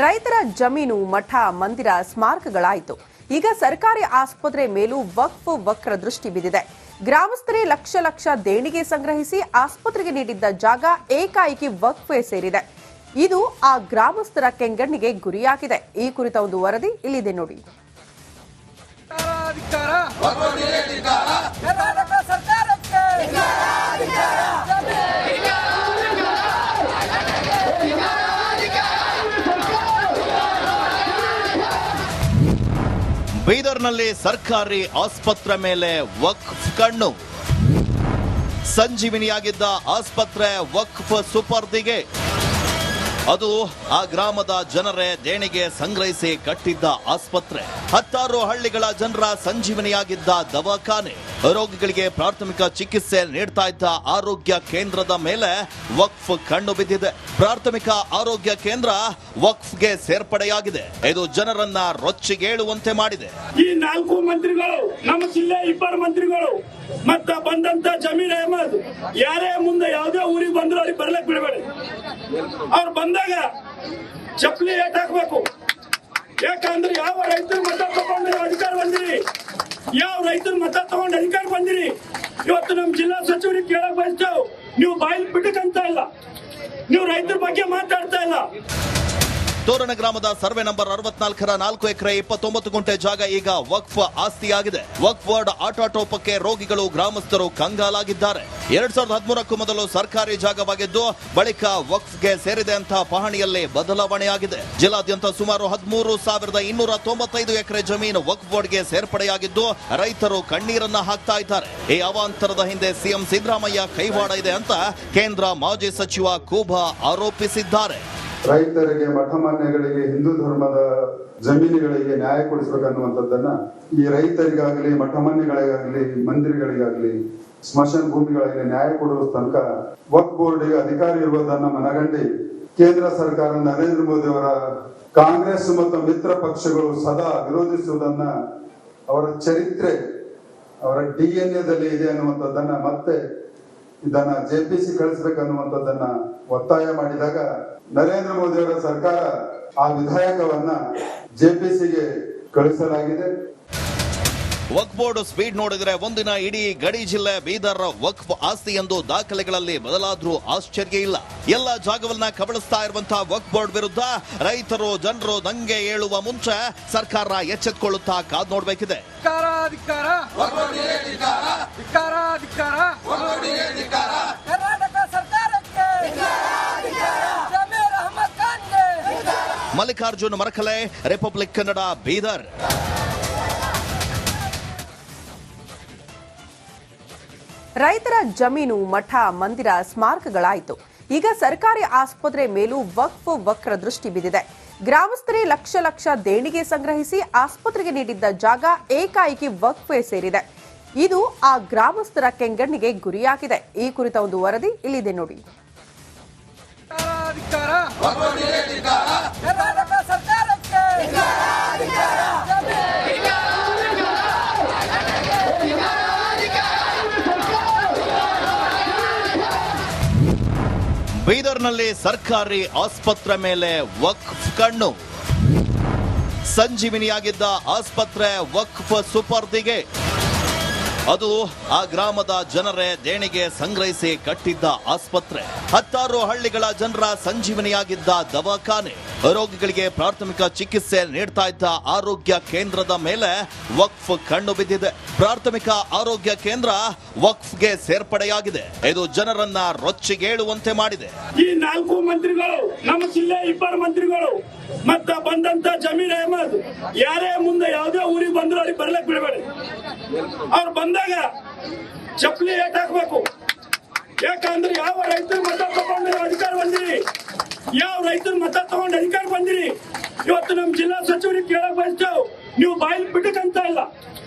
ರೈತರ ಜಮೀನು, ಮಠ, ಮಂದಿರ, ಸ್ಮಾರಕಗಳಾಯಿತು. ಈಗ ಸರ್ಕಾರಿ ಆಸ್ಪತ್ರೆ ಮೇಲೂ ವಕ್ರ ದೃಷ್ಟಿ ಬಿದ್ದಿದೆ. ಗ್ರಾಮಸ್ಥರೇ ಲಕ್ಷ ದೇಣಿಗೆ ಸಂಗ್ರಹಿಸಿ ಆಸ್ಪತ್ರೆಗೆ ನೀಡಿದ್ದ ಜಾಗ ಏಕಾಏಕಿ ವಕ್ಫೆ ಸೇರಿದೆ. ಇದು ಆ ಗ್ರಾಮಸ್ಥರ ಕೆಂಗಣ್ಣಿಗೆ ಗುರಿಯಾಗಿದೆ. ಈ ಕುರಿತ ಒಂದು ವರದಿ ಇಲ್ಲಿದೆ ನೋಡಿ. ಬೀದರ್ನಲ್ಲಿ ಸರ್ಕಾರಿ ಆಸ್ಪತ್ರೆ ಮೇಲೆ ವಕ್ಫ್ ಕಣ್ಣು. ಸಂಜೀವಿನಿಯಾಗಿದ್ದ ಆಸ್ಪತ್ರೆ ವಕ್ಫ್ ಸುಪರ್ದಿಗೆ. ಅದು ಆ ಗ್ರಾಮದ ಜನರೇ ದೇಣಿಗೆ ಸಂಗ್ರಹಿಸಿ ಕಟ್ಟಿದ್ದ ಆಸ್ಪತ್ರೆ. 10 ಹಳ್ಳಿಗಳ ಜನರ ಸಂಜೀವನಿಯಾಗಿದ್ದ ದವಾಖಾನೆ. ರೋಗಿಗಳಿಗೆ ಪ್ರಾಥಮಿಕ ಚಿಕಿತ್ಸೆ ನೀಡ್ತಾ ಇದ್ದ ಆರೋಗ್ಯ ಕೇಂದ್ರದ ಮೇಲೆ ವಕ್ಫ್ ಕಣ್ಣು ಬಿದ್ದಿದೆ. ಪ್ರಾಥಮಿಕ ಆರೋಗ್ಯ ಕೇಂದ್ರ ವಕ್ಫ್ಗೆ ಸೇರ್ಪಡೆಯಾಗಿದೆ. ಇದು ಜನರನ್ನ ರೊಚ್ಚಿಗೇಳುವಂತೆ ಮಾಡಿದೆ. ಈ 4 ಮಂತ್ರಿಗಳು, ನಮ್ಮ ಜಿಲ್ಲೆ 2 ಮಂತ್ರಿಗಳು ಮತ್ತ ಬಂದಂತ ಜಮೀರ್ ಅಹಮದ್ ಯಾರೇ ಮುಂದೆ ಯಾವುದೇ ಊರಿಗೆ ಬಂದ್ರು ಅವ್ರಿಗೆ ಬರ್ಲಕ್ ಬಿಡಬೇಡಿ. ಅವ್ರು ಬಂದಾಗ ಚಪ್ಪಲಿ ಏಟ್ ಹಾಕ್ಬೇಕು. ಯಾಕಂದ್ರೆ ಯಾವ ರೈತರು ಮತ ತಗೊಂಡು ಅಧಿಕಾರ ಬಂದಿರಿ, ಯಾವ ರೈತರು ಮತ ತಗೊಂಡು ಅಧಿಕಾರ ಬಂದಿರಿ. ಇವತ್ತು ನಮ್ಮ ಜಿಲ್ಲಾ ಸಚಿವರಿಗೆ ಕೇಳಕ್ ಬಯಸ್ತೇವೆ, ನೀವು ಬಾಯಿಲ್ ಬಿಟ್ಟಕಂತ ಇಲ್ಲ, ನೀವು ರೈತರ ಬಗ್ಗೆ ಮಾತಾಡ್ತಾ ಇಲ್ಲ. ತೋರಣ ಗ್ರಾಮದ ಸರ್ವೆ ನಂಬರ್ 64ರ 4 ಎಕರೆ 29 ಗುಂಟೆ ಜಾಗ ಈಗ ವಕ್ಫ್ ಆಸ್ತಿಯಾಗಿದೆ. ವಕ್ಫ್ ಬೋರ್ಡ್ ಆಟೋಟೋಪಕ್ಕೆ ರೋಗಿಗಳು, ಗ್ರಾಮಸ್ಥರು ಕಂಗಾಲಾಗಿದ್ದಾರೆ. 2013ಕ್ಕೂ ಮೊದಲು ಸರ್ಕಾರಿ ಜಾಗವಾಗಿದ್ದು ಬಳಿಕ ವಕ್ಫ್ಗೆ ಸೇರಿದೆ ಅಂತ ಪಹಣಿಯಲ್ಲಿ ಬದಲಾವಣೆಯಾಗಿದೆ. ಜಿಲ್ಲಾದ್ಯಂತ ಸುಮಾರು 13,295 ಎಕರೆ ಜಮೀನು ವಕ್ಫ್ ಬೋರ್ಡ್ಗೆ ಸೇರ್ಪಡೆಯಾಗಿದ್ದು ರೈತರು ಕಣ್ಣೀರನ್ನ ಹಾಕ್ತಾ ಇದ್ದಾರೆ. ಈ ಅವಾಂತರದ ಹಿಂದೆ ಸಿಎಂ ಸಿದ್ದರಾಮಯ್ಯ ಕೈವಾಡ ಇದೆ ಅಂತ ಕೇಂದ್ರ ಮಾಜಿ ಸಚಿವ ಕೂಬಾ ಆರೋಪಿಸಿದ್ದಾರೆ. ರೈತರಿಗೆ, ಮಠಮಾನ್ಯಗಳಿಗೆ, ಹಿಂದೂ ಧರ್ಮದ ಜಮೀನುಗಳಿಗೆ ನ್ಯಾಯ ಕೊಡಿಸಬೇಕನ್ನುವಂಥದ್ದನ್ನ ಈ ರೈತರಿಗಾಗಲಿ, ಮಠಮಾನ್ಯಗಳಿಗಾಗಲಿ, ಮಂದಿರಗಳಿಗಾಗಲಿ, ಸ್ಮಶಾನ ಭೂಮಿಗಳಿಗೆ ನ್ಯಾಯ ಕೊಡುವ ತನಕ ವಕ್ಫ್ ಬೋರ್ಡ್ಗೆ ಅಧಿಕಾರ ಇರುವುದನ್ನ ಮನಗಂಡು ಕೇಂದ್ರ ಸರ್ಕಾರ ನರೇಂದ್ರ ಮೋದಿ ಅವರ ಕಾಂಗ್ರೆಸ್ ಮತ್ತು ಮಿತ್ರ ಪಕ್ಷಗಳು ಸದಾ ವಿರೋಧಿಸುವುದನ್ನ, ಅವರ ಚರಿತ್ರೆ, ಅವರ DNA ಇದೆ ಅನ್ನುವಂಥದ್ದನ್ನ ಮತ್ತೆ ಇದನ್ನ JPC ಕಳಿಸ್ಬೇಕನ್ನುವಂಥದ್ದನ್ನ ಒತ್ತಾಯ ಮಾಡಿದಾಗ ನರೇಂದ್ರ ಮೋದಿ ಅವರ ಸರ್ಕಾರ ಆ ವಿಧಾಯಕವನ್ನ JPCಗೆ ಕಳಿಸಲಾಗಿದೆ. ವಕ್ಫ್ ಬೋರ್ಡ್ ಸ್ಪೀಡ್ ನೋಡಿದ್ರೆ ಒಂದಿನ ಇಡೀ ಗಡಿ ಜಿಲ್ಲೆ ಬೀದರ್ ವಕ್ಫ್ ಆಸ್ತಿ ಎಂದು ದಾಖಲೆಗಳಲ್ಲಿ ಬದಲಾದ್ರೂ ಆಶ್ಚರ್ಯ ಇಲ್ಲ. ಎಲ್ಲ ಜಾಗವನ್ನ ಕಬಳಿಸ್ತಾ ಇರುವಂತಹ ವಕ್ಫ್ ಬೋರ್ಡ್ ವಿರುದ್ಧ ರೈತರು, ಜನರು ದಂಗೆ ಏಳುವ ಮುಂಚೆ ಸರ್ಕಾರ ಎಚ್ಚೆತ್ತುಕೊಳ್ಳುತ್ತಾ ಕಾದ್ ನೋಡ್ಬೇಕಿದೆ. ಮಲ್ಲಿಕಾರ್ಜುನ್ ಮರಕಲೆ, ರಿಪಬ್ಲಿಕ್ ಕನ್ನಡ, ಬೀದರ್. ರೈತರ ಜಮೀನು, ಮಠ, ಮಂದಿರ, ಸ್ಮಾರಕಗಳಾಯಿತು. ಈಗ ಸರ್ಕಾರಿ ಆಸ್ಪತ್ರೆ ಮೇಲೂ ವಕ್ರ ದೃಷ್ಟಿ ಬಿದ್ದಿದೆ. ಗ್ರಾಮಸ್ಥರೇ ಲಕ್ಷ ದೇಣಿಗೆ ಸಂಗ್ರಹಿಸಿ ಆಸ್ಪತ್ರೆಗೆ ನೀಡಿದ್ದ ಜಾಗ ಏಕಾಏಕಿ ವಕ್ಫೆ ಸೇರಿದೆ. ಇದು ಆ ಗ್ರಾಮಸ್ಥರ ಕೆಂಗಣ್ಣಿಗೆ ಗುರಿಯಾಗಿದೆ. ಈ ಕುರಿತ ಒಂದು ವರದಿ ಇಲ್ಲಿದೆ ನೋಡಿ. ಬೀದರ್ನಲ್ಲಿ ಸರ್ಕಾರಿ ಆಸ್ಪತ್ರೆ ಮೇಲೆ ವಕ್ಫ್ ಕಣ್ಣು. ಸಂಜೀವಿನಿಯಾಗಿದ್ದ ಆಸ್ಪತ್ರೆ ವಕ್ಫ್ ಸುಪರ್ದಿಗೆ. ಅದು ಆ ಗ್ರಾಮದ ಜನರೇ ದೇಣಿಗೆ ಸಂಗ್ರಹಿಸಿ ಕಟ್ಟಿದ್ದ ಆಸ್ಪತ್ರೆ. 10 ಹಳ್ಳಿಗಳ ಜನರ ಸಂಜೀವನಿಯಾಗಿದ್ದ ದವಾಖಾನೆ. ರೋಗಿಗಳಿಗೆ ಪ್ರಾಥಮಿಕ ಚಿಕಿತ್ಸೆ ನೀಡ್ತಾ ಇದ್ದ ಆರೋಗ್ಯ ಕೇಂದ್ರದ ಮೇಲೆ ವಕ್ಫ್ ಕಣ್ಣು ಬಿದ್ದಿದೆ. ಪ್ರಾಥಮಿಕ ಆರೋಗ್ಯ ಕೇಂದ್ರ ವಕ್ಫ್ಗೆ ಸೇರ್ಪಡೆಯಾಗಿದೆ. ಇದು ಜನರನ್ನ ರೊಚ್ಚಿಗೇಳುವಂತೆ ಮಾಡಿದೆ. ಈ 4 ಮಂತ್ರಿಗಳು, ನಮ್ಮ ಜಿಲ್ಲೆ 2 ಮಂತ್ರಿಗಳು ಮತ್ತ ಬಂದಂತ ಜಮೀರ್ ಅಹಮದ್ ಯಾರೇ ಮುಂದೆ ಯಾವುದೇ ಊರಿಗೆ ಬಂದ್ರು ಅವ್ರಿಗೆ ಬರ್ಲಕ್ ಬಿಡಬೇಡಿ. ಅವ್ರು ಬಂದಾಗ ಚಪ್ಪಲಿ ಏಟ್ ಹಾಕ್ಬೇಕು. ಯಾಕಂದ್ರೆ ಯಾವ ರೈತರು ಮತ ತಗೊಂಡು ಅಧಿಕಾರ ಬಂದಿರಿ, ಯಾವ ರೈತರು ಮತ ತಗೊಂಡು ಅಧಿಕಾರ ಬಂದಿರಿ. ಇವತ್ತು ನಮ್ಮ ಜಿಲ್ಲಾ ಸಚಿವರಿಗೆ ಕೇಳಕ್ ಬಯಸ್ತೇವೆ, ನೀವು ಬಾಯಿಲ್ ಬಿಟ್ಟಕಂತ ಇಲ್ಲ,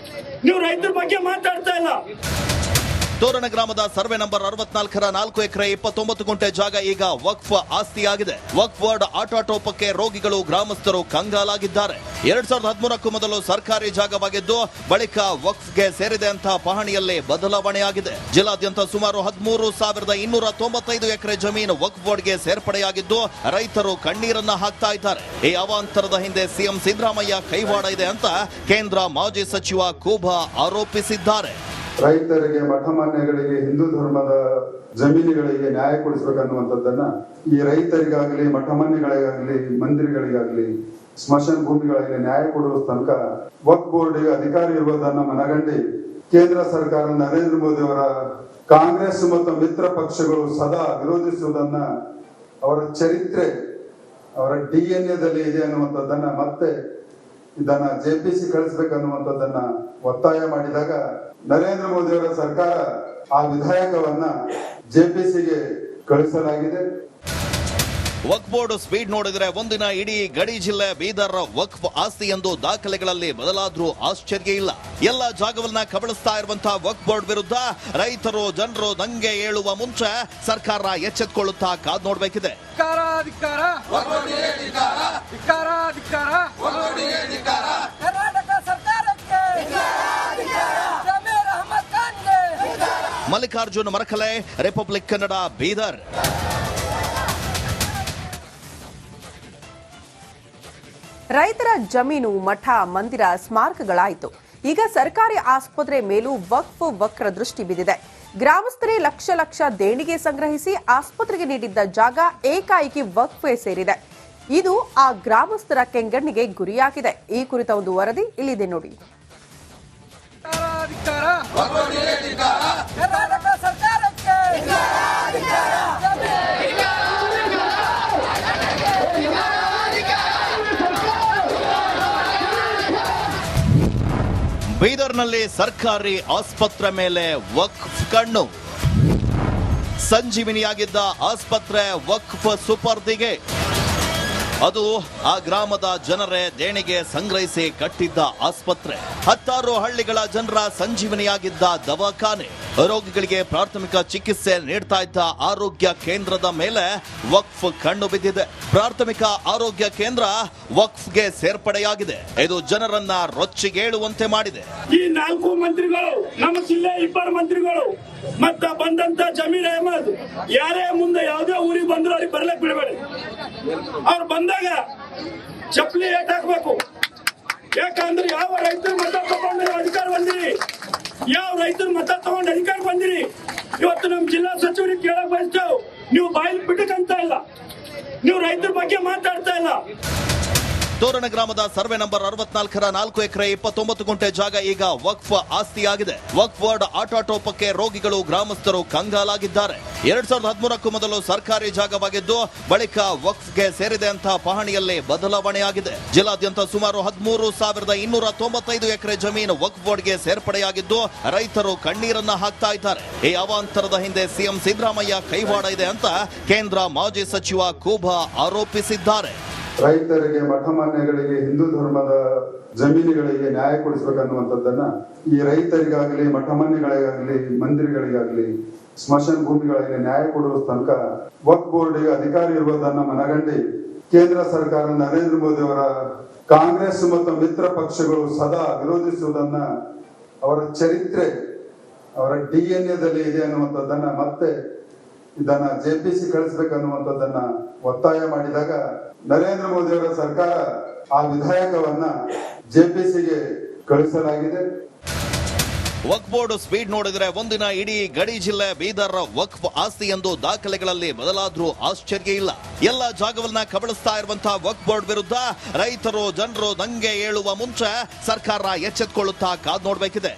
ನೀವು ರೈತರ ಬಗ್ಗೆ ಮಾತಾಡ್ತಾ ಇಲ್ಲ. ತೋರಣ ಗ್ರಾಮದ ಸರ್ವೆ ನಂಬರ್ 64ರ 4 ಎಕರೆ 29 ಗುಂಟೆ ಜಾಗ ಈಗ ವಕ್ಫ್ ಆಸ್ತಿಯಾಗಿದೆ. ವಕ್ಫ್ ಬೋರ್ಡ್ ಆಟೋಟೋಪಕ್ಕೆ ರೋಗಿಗಳು ಗ್ರಾಮಸ್ಥರು ಕಂಗಾಲಾಗಿದ್ದಾರೆ. 2013ಕ್ಕೂ ಮೊದಲು ಸರ್ಕಾರಿ ಜಾಗವಾಗಿದ್ದು ಬಳಿಕ ವಕ್ಫ್ಗೆ ಸೇರಿದೆ ಅಂತ ಪಹಣಿಯಲ್ಲಿ ಬದಲಾವಣೆಯಾಗಿದೆ. ಜಿಲ್ಲಾದ್ಯಂತ ಸುಮಾರು 13,295 ಎಕರೆ ಜಮೀನು ವಕ್ಫ್ ಬೋರ್ಡ್ಗೆ ಸೇರ್ಪಡೆಯಾಗಿದ್ದು ರೈತರು ಕಣ್ಣೀರನ್ನ ಹಾಕ್ತಾ ಇದ್ದಾರೆ. ಈ ಅವಾಂತರದ ಹಿಂದೆ ಸಿಎಂ ಸಿದ್ದರಾಮಯ್ಯ ಕೈವಾಡ ಇದೆ ಅಂತ ಕೇಂದ್ರ ಮಾಜಿ ಸಚಿವ ಕೂಬಾ ಆರೋಪಿಸಿದ್ದಾರೆ. ರೈತರಿಗೆ, ಮಠಮಾನ್ಯಗಳಿಗೆ, ಹಿಂದೂ ಧರ್ಮದ ಜಮೀನುಗಳಿಗೆ ನ್ಯಾಯ ಕೊಡಿಸಬೇಕನ್ನುವಂಥದ್ದನ್ನ ಈ ರೈತರಿಗಾಗಲಿ, ಮಠಮಾನ್ಯಗಳಿಗಾಗಲಿ, ಮಂದಿರಗಳಿಗಾಗಲಿ, ಸ್ಮಶಾನ ಭೂಮಿಗಳಿಗೆ ನ್ಯಾಯ ಕೊಡುವ ತನಕ ವಕ್ಫ್ ಬೋರ್ಡ್ಗೆ ಅಧಿಕಾರ ಇರುವುದನ್ನು ಮನಗಂಡು ಕೇಂದ್ರ ಸರ್ಕಾರ ನರೇಂದ್ರ ಮೋದಿ ಅವರ ಕಾಂಗ್ರೆಸ್ ಮತ್ತು ಮಿತ್ರ ಪಕ್ಷಗಳು ಸದಾ ವಿರೋಧಿಸುವುದನ್ನ ಅವರ ಚರಿತ್ರೆ, ಅವರ DNA ಇದೆ ಅನ್ನುವಂಥದ್ದನ್ನ ಮತ್ತೆ ಇದನ್ನ JPC ಕಳಿಸ್ಬೇಕನ್ನುವಂಥದ್ದನ್ನ ಒತ್ತಾಯ ಮಾಡಿದಾಗ ನರೇಂದ್ರ ಮೋದಿ ಅವರ ಸರ್ಕಾರ ಆ ವಿಧಾಯಕವನ್ನ JPCಗೆ ಕಳಿಸಲಾಗಿದೆ. ವಕ್ಫ್ ಬೋರ್ಡ್ ಸ್ಪೀಡ್ ನೋಡಿದ್ರೆ ಒಂದಿನ ಇಡೀ ಗಡಿ ಜಿಲ್ಲೆ ಬೀದರ್ ವಕ್ಫ್ ಆಸ್ತಿ ಎಂದು ದಾಖಲೆಗಳಲ್ಲಿ ಬದಲಾದ್ರೂ ಆಶ್ಚರ್ಯ ಇಲ್ಲ. ಎಲ್ಲ ಜಾಗವನ್ನ ಕಬಳಿಸ್ತಾ ಇರುವಂತಹ ವಕ್ಫ್ ಬೋರ್ಡ್ ವಿರುದ್ಧ ರೈತರು, ಜನರು ದಂಗೆ ಏಳುವ ಮುಂಚೆ ಸರ್ಕಾರ ಎಚ್ಚೆತ್ತುಕೊಳ್ಳುತ್ತಾ ಕಾದ್ ನೋಡ್ಬೇಕಿದೆ. ಮಲ್ಲಿಕಾರ್ಜುನ್ ಮರಕಲೆ, ರಿಪಬ್ಲಿಕ್ ಕನ್ನಡ, ಬೀದರ್. ರೈತರ ಜಮೀನು, ಮಠ, ಮಂದಿರ, ಸ್ಮಾರಕಗಳಾಯಿತು. ಈಗ ಸರ್ಕಾರಿ ಆಸ್ಪತ್ರೆ ಮೇಲೂ ವಕ್ಫ್ ವಕ್ರ ದೃಷ್ಟಿ ಬಿದ್ದಿದೆ. ಗ್ರಾಮಸ್ಥರೇ ಲಕ್ಷ ದೇಣಿಗೆ ಸಂಗ್ರಹಿಸಿ ಆಸ್ಪತ್ರೆಗೆ ನೀಡಿದ್ದ ಜಾಗ ಏಕಾಏಕಿ ವಕ್ಫ್ಗೆ ಸೇರಿದೆ. ಇದು ಆ ಗ್ರಾಮಸ್ಥರ ಕೆಂಗಣ್ಣಿಗೆ ಗುರಿಯಾಗಿದೆ. ಈ ಕುರಿತ ಒಂದು ವರದಿ ಇಲ್ಲಿದೆ ನೋಡಿ. ಬೀದರ್ನಲ್ಲಿ ಸರ್ಕಾರಿ ಆಸ್ಪತ್ರೆ ಮೇಲೆ ವಕ್ಫ್ ಕಣ್ಣು. ಸಂಜೀವಿನಿಯಾಗಿದ್ದ ಆಸ್ಪತ್ರೆ ವಕ್ಫ್ ಸುಪರ್ದಿಗೆ. ಅದು ಆ ಗ್ರಾಮದ ಜನರೇ ದೇಣಿಗೆ ಸಂಗ್ರಹಿಸಿ ಕಟ್ಟಿದ್ದ ಆಸ್ಪತ್ರೆ. 10 ಹಳ್ಳಿಗಳ ಜನರ ಸಂಜೀವನಿಯಾಗಿದ್ದ ದವಾಖಾನೆ. ರೋಗಿಗಳಿಗೆ ಪ್ರಾಥಮಿಕ ಚಿಕಿತ್ಸೆ ನೀಡ್ತಾ ಇದ್ದ ಆರೋಗ್ಯ ಕೇಂದ್ರದ ಮೇಲೆ ವಕ್ಫ್ ಕಣ್ಣು ಬಿದ್ದಿದೆ. ಪ್ರಾಥಮಿಕ ಆರೋಗ್ಯ ಕೇಂದ್ರ ವಕ್ಫ್ಗೆ ಸೇರ್ಪಡೆಯಾಗಿದೆ. ಇದು ಜನರನ್ನ ರೊಚ್ಚಿಗೇಳುವಂತೆ ಮಾಡಿದೆ. ಈ 4 ಮಂತ್ರಿಗಳು, ನಮ್ಮ ಜಿಲ್ಲೆ 2 ಮಂತ್ರಿಗಳು ಮತ್ತ ಬಂದಂತ ಜಮೀರ್ ಅಹಮದ್ ಯಾರೇ ಮುಂದೆ ಯಾವುದೇ ಊರಿಗೆ ಬಂದ್ರು ಅವ್ರಿಗೆ ಬರ್ಲಕ್ ಬಿಡಬೇಡಿ. ಅವ್ರು ಬಂದಾಗ ಚಪ್ಪಲಿ ಏಟ್ ಹಾಕ್ಬೇಕು. ಯಾಕಂದ್ರೆ ಯಾವ ರೈತರು ಮತ ತಗೊಂಡು ಅಧಿಕಾರ ಬಂದಿರಿ, ಯಾವ ರೈತರು ಮತ ತಗೊಂಡು ಅಧಿಕಾರ ಬಂದಿರಿ. ಇವತ್ತು ನಮ್ಮ ಜಿಲ್ಲಾ ಸಚಿವರಿಗೆ ಕೇಳಕ್ ಬಯಸ್ತೇವೆ, ನೀವು ಬಾಯಿಲ್ ಬಿಟ್ಟಕಂತ ಇಲ್ಲ, ನೀವು ರೈತರ ಬಗ್ಗೆ ಮಾತಾಡ್ತಾ ಇಲ್ಲ. ತೋರಣ ಗ್ರಾಮದ ಸರ್ವೆ ನಂಬರ್ 64ರ 4 ಎಕರೆ 29 ಗುಂಟೆ ಜಾಗ ಈಗ ವಕ್ಫ್ ಆಸ್ತಿಯಾಗಿದೆ. ವಕ್ಫ್ ಬೋರ್ಡ್ ಆಟೋಟೋಪಕ್ಕೆ ರೋಗಿಗಳು ಗ್ರಾಮಸ್ಥರು ಕಂಗಾಲಾಗಿದ್ದಾರೆ. 2013ಕ್ಕೂ ಮೊದಲು ಸರ್ಕಾರಿ ಜಾಗವಾಗಿದ್ದು ಬಳಿಕ ವಕ್ಫ್ಗೆ ಸೇರಿದೆ ಅಂತ ಪಹಣಿಯಲ್ಲಿ ಬದಲಾವಣೆಯಾಗಿದೆ. ಜಿಲ್ಲಾದ್ಯಂತ ಸುಮಾರು 13,295 ಎಕರೆ ಜಮೀನು ವಕ್ಫ್ ಬೋರ್ಡ್ಗೆ ಸೇರ್ಪಡೆಯಾಗಿದ್ದು ರೈತರು ಕಣ್ಣೀರನ್ನ ಹಾಕ್ತಾ ಇದ್ದಾರೆ. ಈ ಅವಾಂತರದ ಹಿಂದೆ ಸಿಎಂ ಸಿದ್ದರಾಮಯ್ಯ ಕೈವಾಡ ಇದೆ ಅಂತ ಕೇಂದ್ರ ಮಾಜಿ ಸಚಿವ ಕೂಬಾ ಆರೋಪಿಸಿದ್ದಾರೆ. ರೈತರಿಗೆ, ಮಠಮಾನ್ಯಗಳಿಗೆ, ಹಿಂದೂ ಧರ್ಮದ ಜಮೀನುಗಳಿಗೆ ನ್ಯಾಯ ಕೊಡಿಸಬೇಕನ್ನುವಂಥದ್ದನ್ನ ಈ ರೈತರಿಗಾಗಲಿ, ಮಠಮಾನ್ಯಗಳಿಗಾಗಲಿ, ಮಂದಿರಗಳಿಗಾಗಲಿ, ಸ್ಮಶಾನ ಭೂಮಿಗಳಿಗೆ ನ್ಯಾಯ ಕೊಡುವ ತನಕ ವಕ್ಫ್ ಬೋರ್ಡ್ಗೆ ಅಧಿಕಾರ ಇರುವುದನ್ನು ಮನಗಂಡು ಕೇಂದ್ರ ಸರ್ಕಾರ ನರೇಂದ್ರ ಮೋದಿ ಅವರ ಕಾಂಗ್ರೆಸ್ ಮತ್ತು ಮಿತ್ರ ಪಕ್ಷಗಳು ಸದಾ ವಿರೋಧಿಸುವುದನ್ನ ಅವರ ಚರಿತ್ರೆ, ಅವರ DNA ಇದೆ ಅನ್ನುವಂಥದ್ದನ್ನ ಮತ್ತೆ ಇದನ್ನ JPC ಕಳಿಸ್ಬೇಕನ್ನುವಂಥದ್ದನ್ನ ಒತ್ತಾಯ ಮಾಡಿದಾಗ ನರೇಂದ್ರ ಮೋದಿ ಅವರ ಸರ್ಕಾರ ಆ ವಿಧಾಯಕವನ್ನ JPCಗೆ ಕಳಿಸಲಾಗಿದೆ. ವಕ್ಫ್ ಬೋರ್ಡ್ ಸ್ಪೀಡ್ ನೋಡಿದ್ರೆ ಒಂದಿನ ಇಡೀ ಗಡಿ ಜಿಲ್ಲೆ ಬೀದರ್ ವಕ್ಫ್ ಆಸ್ತಿ ಎಂದು ದಾಖಲೆಗಳಲ್ಲಿ ಬದಲಾದ್ರೂ ಆಶ್ಚರ್ಯ ಇಲ್ಲ. ಎಲ್ಲ ಜಾಗವನ್ನ ಕಬಳಿಸ್ತಾ ಇರುವಂತಹ ವಕ್ಫ್ ಬೋರ್ಡ್ ವಿರುದ್ಧ ರೈತರು, ಜನರು ದಂಗೆ ಏಳುವ ಮುಂಚೆ ಸರ್ಕಾರ ಎಚ್ಚೆತ್ತುಕೊಳ್ಳುತ್ತಾ ಕಾದ್ ನೋಡ್ಬೇಕಿದೆ.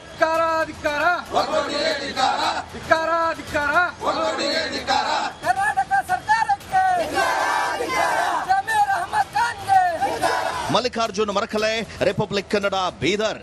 ಮಲ್ಲಿಕಾರ್ಜುನ್ ಮರಕಲೆ, ರಿಪಬ್ಲಿಕ್ ಕನ್ನಡ, ಬೀದರ್.